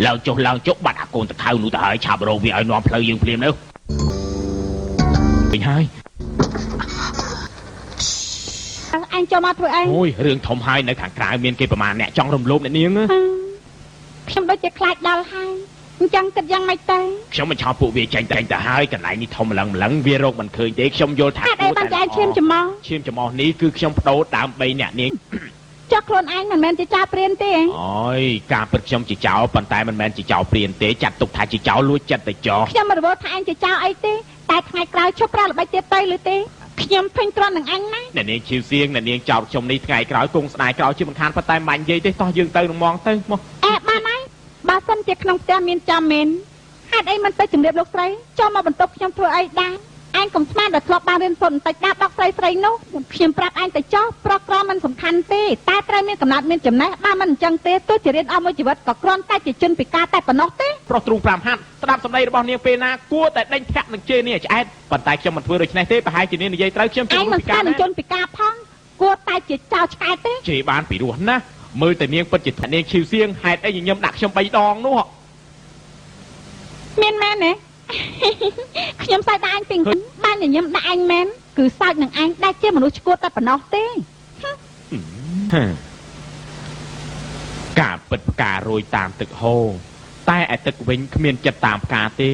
ឡើងចុះបាត់អាកូនតខៅនោះទៅហើយឆាប់រោវាឲ្យនាំផ្លូវយើងភ្លាមទៅវិញហើយអញចូលមកធ្វើអីអូយរឿងធំហើយនៅខាងក្រៅមានគេប្រមាណអ្នកចង់រំលោភអ្នកនាងខ្ញុំដូចជាខ្លាចដល់ហើយអញ្ចឹងគិតយ៉ាងម៉េចទៅខ្ញុំមិនឆោតពួកវាចាញ់ទៅហើយកន្លែងនេះធំម្លឹងវារកមិនឃើញទេខ្ញុំយល់ថាតែបានតែឈាមច្មោះនេះគឺខ្ញុំបដូរដើម្បីអ្នកនាងចុះខ្លួនឯងមិនមែនជាចោលព្រានទេអូយការពិតខ្ញុំជាចោលប៉ុន្តែមិនមែនជាចោលព្រានទេចាត់ទុកថាជាចោលលួចចិត្តទៅចោលខ្ញុំមិនរវល់ថាអញជាចោលអីទេតែថ្ងៃក្រោយឈប់ប្រាល្បិចទៀតទៅឬទេខ្ញុំភ័យទ្រាន់នឹងអញណាអ្នកនាងឈីវសៀងអ្នកនាងចោលខ្ញុំនេះថ្ងៃក្រោយគង់ស្ដាយក្រោយជាមិនខានប៉ុន្តែមិនបាញ់និយាយទេតោះយើងទៅនឹងមកទៅមកបានហើយបើសិនជាក្នុងផ្ទះមានចាំមែនហេតុអីមិនទៅជំរាបលោកស្រីចូលមកបន្ទប់ខ្ញុំធ្វើអីដែរអញកុំស្មានដល់ធ្លាប់បានរៀនសូត្របន្តិចដាប់ដកស្រីនោះខ្ញុំប្រាប់អញទៅចោះប្រក្រមមិនសំខាន់ទេតែត្រូវមានកំណត់មានចំណេះបើមិនអញ្ចឹងទេទោះជារៀនអស់មួយជីវិតក៏គ្រាន់តែជាជនពិការតែប៉ុណ្ណោះទេប្រុសទ្រូង5ហាត់ស្ដាប់សម្ដីរបស់នាងពេលណាគួរតែដេញធាក់នឹងជេរនេះឆ្អែតប៉ុន្តែខ្ញុំមិនធ្វើដូច្នេះទេប្រហែលជានាងនិយាយត្រូវខ្ញុំជាជនពិការនឹងជនពិការផងគួរតែជាចោលឆ្កែទេជេរបានពីរោះណាមើលតែនាងពិតជានាងឈីវសៀងហេតុអីញញឹមដាក់ខ្ញុំ3ដងនោះមានមែនទេខ្ញុំសើចដាក់អញពីបានញញឹមដាក់អញមែនគឺសើចនឹងអញដែលជាមនុស្សឈួតតែប៉ុណ្ណោះទេការពិតផ្ការរយតាមទឹកហូរតែឯទឹកវិញគ្មានចិត្តតាមផ្កាទេ